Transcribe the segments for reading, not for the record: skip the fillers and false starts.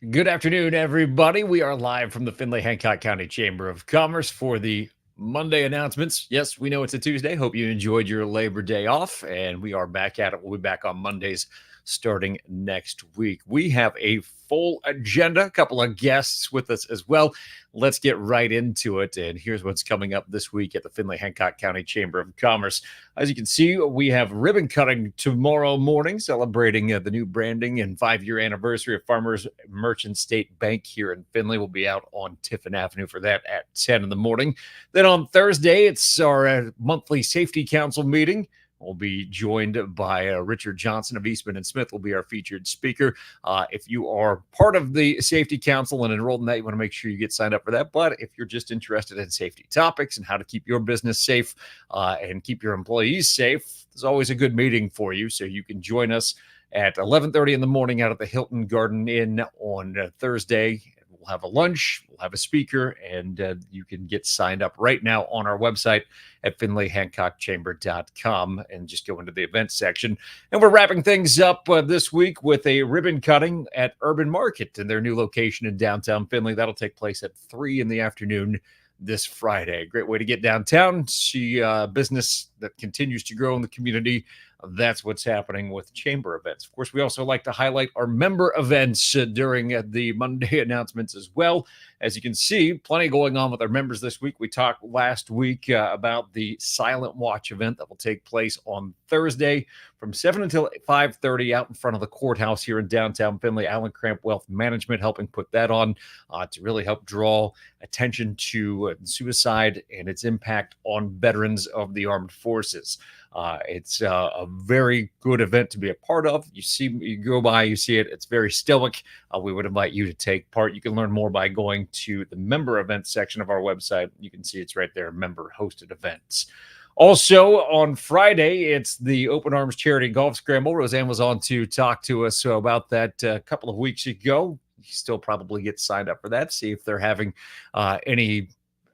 Good afternoon, everybody. We are live from the Findlay Hancock County Chamber of Commerce for the Monday announcements. Yes, we know it's a Tuesday. Hope you enjoyed your Labor Day off, and we are back at it. We'll be back on Mondays starting next week. We have a full agenda, a couple of guests with us as well. Let's get right into it. And here's what's coming up this week at the Findlay Hancock County Chamber of Commerce. As you can see, we have ribbon cutting tomorrow morning, celebrating the new branding and 5-year anniversary of Farmers Merchant State Bank here in Findlay. We'll be out on Tiffin Avenue for that at 10 in the morning. Then on Thursday, it's our monthly Safety Council meeting. We'll be joined by Richard Johnson of Eastman and Smith will be our featured speaker. If you are part of the Safety Council and enrolled in that, you want to make sure you get signed up for that. But if you're just interested in safety topics and how to keep your business safe and keep your employees safe, there's always a good meeting for you. So you can join us at 11:30 in the morning out at the Hilton Garden Inn on Thursday. We'll have a lunch, we'll have a speaker, and you can get signed up right now on our website at FindlayHancockChamber.com and just go into the events section. And we're wrapping things up this week with a ribbon cutting at Urban Market in their new location in downtown Findlay. That'll take place at 3 in the afternoon this Friday. Great way to get downtown, see business that continues to grow in the community. That's what's happening with chamber events. Of course, we also like to highlight our member events during the Monday announcements as well. As you can see, plenty going on with our members this week. We talked last week about the Silent Watch event that will take place on Thursday from 7 until 5:30 out in front of the courthouse here in downtown Findlay. Alan Cramp Wealth Management helping put that on to really help draw attention to suicide and its impact on veterans of the armed forces. It's a very good event to be a part of. You go by, you see it. It's very stoic. We would invite you to take part. You can learn more by going to the member events section of our website. You can see it's right there, member hosted events. Also on Friday, it's the Open Arms Charity Golf Scramble. Roseanne was on to talk to us about that a couple of weeks ago. You still probably get signed up for that. See if they're having any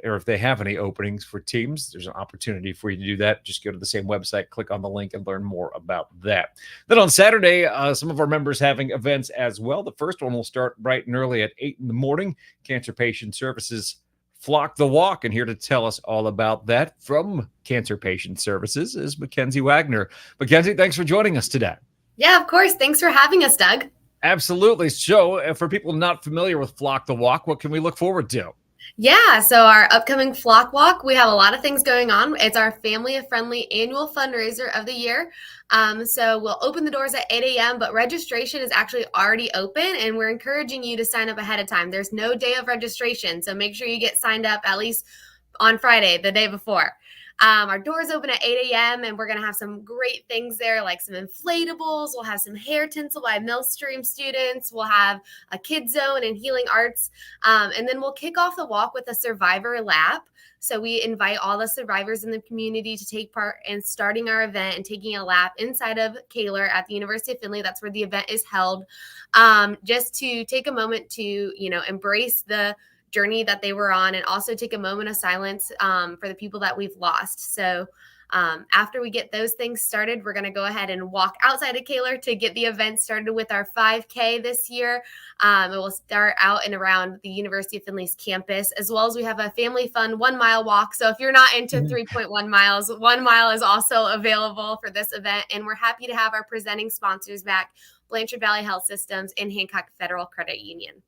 or if they have any openings for teams. There's an opportunity for you to do that. Just go to the same website, click on the link, and learn more about that. Then on Saturday, some of our members having events as well. The first one will start bright and early at 8 in the morning. Cancer Patient Services Flock the Walk. And here to tell us all about that from Cancer Patient Services is Mackenzie Wagner. Mackenzie, thanks for joining us today. Yeah, of course. Thanks for having us, Doug. Absolutely. So for people not familiar with Flock the Walk, what can we look forward to? Yeah, so our upcoming Flock Walk, we have a lot of things going on. It's our family-friendly annual fundraiser of the year. So we'll open the doors at 8 a.m., but registration is actually already open, and we're encouraging you to sign up ahead of time. There's no day of registration, so make sure you get signed up at least on Friday, the day before. Our doors open at 8 a.m. and we're going to have some great things there, like some inflatables. We'll have some hair tinsel by Millstream students. We'll have a kid zone and healing arts. And then we'll kick off the walk with a survivor lap. So we invite all the survivors in the community to take part in starting our event and taking a lap inside of Kaler at the University of Findlay. That's where the event is held. Just to take a moment to, embrace the journey that they were on and also take a moment of silence for the people that we've lost. So after we get those things started, we're going to go ahead and walk outside of Kaler to get the event started with our 5K this year. It will start out and around the University of Findlay's campus, as well as we have a family fun 1 mile walk. So if you're not into 3.1 miles, 1 mile is also available for this event. And we're happy to have our presenting sponsors back, Blanchard Valley Health Systems and Hancock Federal Credit Union.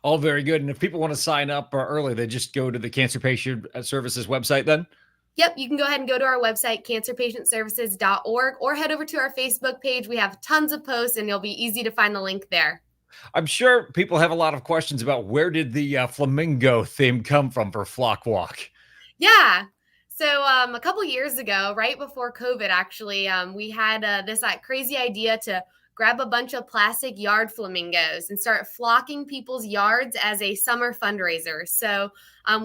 All very good. And if people want to sign up early, they just go to the Cancer Patient Services website then? Yep, you can go ahead and go to our website, cancerpatientservices.org, or head over to our Facebook page. We have tons of posts, and it'll be easy to find the link there. I'm sure people have a lot of questions about where did the flamingo theme come from for Flock Walk? Yeah. So a couple years ago, right before COVID, actually, we had this crazy idea to grab a bunch of plastic yard flamingos and start flocking people's yards as a summer fundraiser. So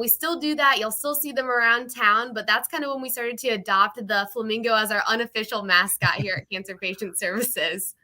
we still do that. You'll still see them around town, but that's kind of when we started to adopt the flamingo as our unofficial mascot here at Cancer Patient Services.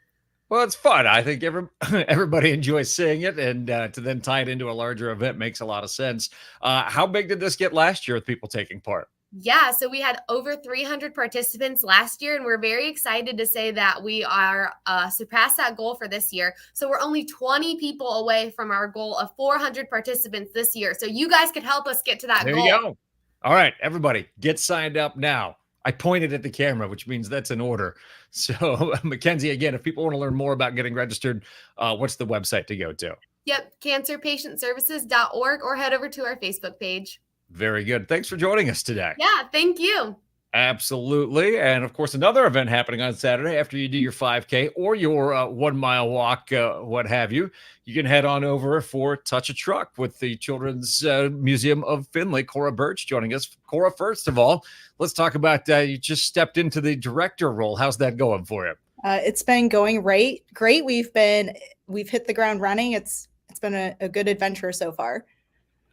Well, it's fun. I think everybody enjoys seeing it, and to then tie it into a larger event makes a lot of sense. How big did this get last year with people taking part? Yeah, so we had over 300 participants last year, and we're very excited to say that we are surpassed that goal for this year. So we're only 20 people away from our goal of 400 participants this year. So you guys could help us get to that There goal. you go. All right, everybody, get signed up now. I pointed at the camera, which means that's an order. So, Mackenzie, again, if people want to learn more about getting registered, what's the website to go to? Yep, cancerpatientservices.org, or head over to our Facebook page. Very good. Thanks for joining us today. Yeah, thank you. Absolutely. And of course, another event happening on Saturday after you do your 5K or your 1 mile walk, what have you. You can head on over for Touch a Truck with the Children's Museum of Findlay. Cora Birch joining us. Cora, first of all, let's talk about you just stepped into the director role. How's that going for you? It's been going great. We've hit the ground running. It's been a good adventure so far.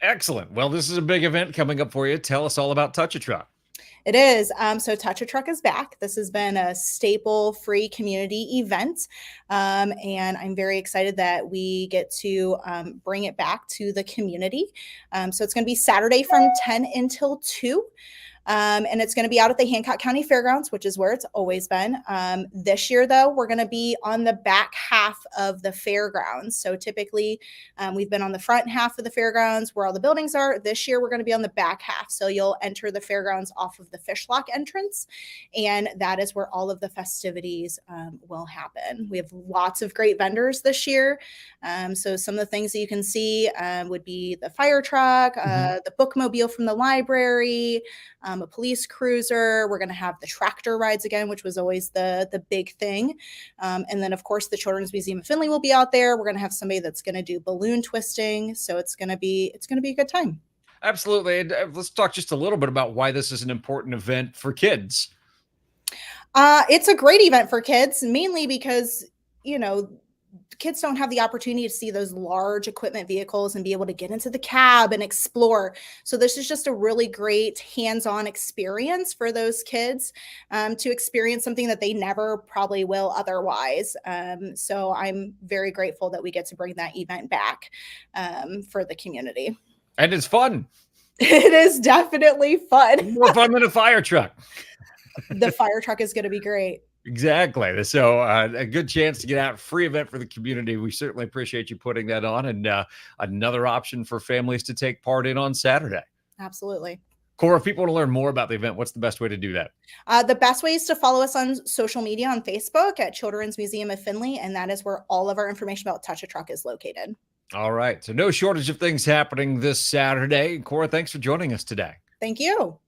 Excellent. Well, this is a big event coming up for you. Tell us all about Touch a Truck. It is. So Touch a Truck is back. This has been a staple free community event. And I'm very excited that we get to bring it back to the community. So it's going to be Saturday from 10 until 2. And it's going to be out at the Hancock County Fairgrounds, which is where it's always been. This year, though, we're going to be on the back half of the fairgrounds. So typically, we've been on the front half of the fairgrounds where all the buildings are. This year, we're going to be on the back half. So you'll enter the fairgrounds off of the Fishlock entrance, and that is where all of the festivities will happen. We have lots of great vendors this year. So some of the things that you can see would be the fire truck, the bookmobile from the library, a police cruiser. We're going to have the tractor rides again, which was always the big thing. And then, of course, the Children's Museum of Findlay will be out there. We're going to have somebody that's going to do balloon twisting. So it's going to be a good time. Absolutely. And let's talk just a little bit about why this is an important event for kids. It's a great event for kids, mainly because, kids don't have the opportunity to see those large equipment vehicles and be able to get into the cab and explore. So this is just a really great hands-on experience for those kids to experience something that they never probably will otherwise. So I'm very grateful that we get to bring that event back for the community. And it's fun. It is definitely fun. More fun than a fire truck. The fire truck is going to be great. Exactly. So a good chance to get out, free event for the community. We certainly appreciate you putting that on, and another option for families to take part in on Saturday. Absolutely. Cora, if people want to learn more about the event, what's the best way to do that? The best way is to follow us on social media on Facebook at Children's Museum of Findlay, and that is where all of our information about Touch a Truck is located. All right. So no shortage of things happening this Saturday. Cora, thanks for joining us today. Thank you.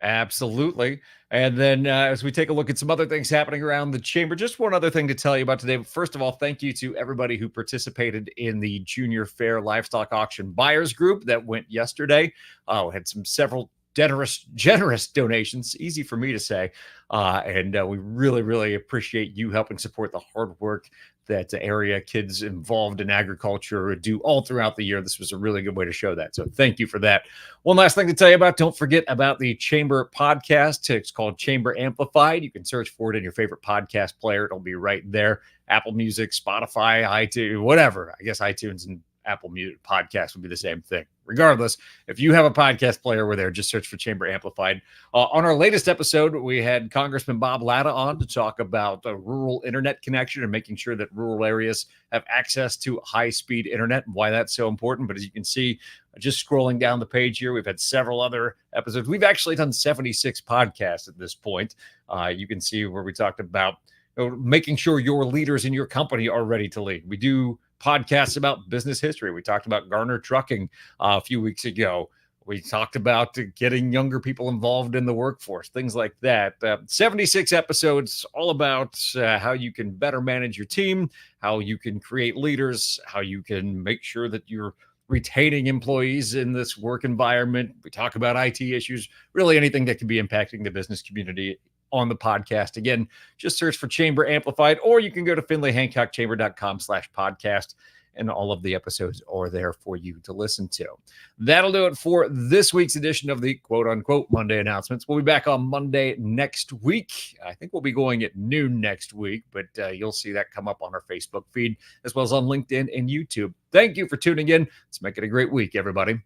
Absolutely. And then as we take a look at some other things happening around the chamber, just one other thing to tell you about today. First of all, thank you to everybody who participated in the Junior Fair Livestock Auction Buyers Group that went yesterday. We had several generous donations, easy for me to say. And we really, really appreciate you helping support the hard work that area kids involved in agriculture do all throughout the year. This was a really good way to show that. So thank you for that. One last thing to tell you about, don't forget about the Chamber podcast. It's called Chamber Amplified. You can search for it in your favorite podcast player. It'll be right there. Apple Music, Spotify, iTunes, whatever. I guess iTunes and Apple Music podcast would be the same thing. Regardless, if you have a podcast player, we're there. Just search for Chamber Amplified. On our latest episode, we had Congressman Bob Latta on to talk about a rural internet connection and making sure that rural areas have access to high-speed internet and why that's so important. But as you can see, just scrolling down the page here, we've had several other episodes. We've actually done 76 podcasts at this point. You can see where we talked about making sure your leaders in your company are ready to lead. We do podcasts about business history. We talked about Garner Trucking a few weeks ago. We talked about getting younger people involved in the workforce, things like that. 76 episodes, all about how you can better manage your team, how you can create leaders, how you can make sure that you're retaining employees in this work environment. We talk about IT issues, really anything that can be impacting the business community on the podcast. Again, just search for Chamber Amplified, or you can go to FindlayHancockChamber.com/podcast, and all of the episodes are there for you to listen to. That'll do it for this week's edition of the quote unquote Monday announcements. We'll be back on Monday next week. I think we'll be going at noon next week, but you'll see that come up on our Facebook feed as well as on LinkedIn and YouTube. Thank you for tuning in. Let's make it a great week, everybody.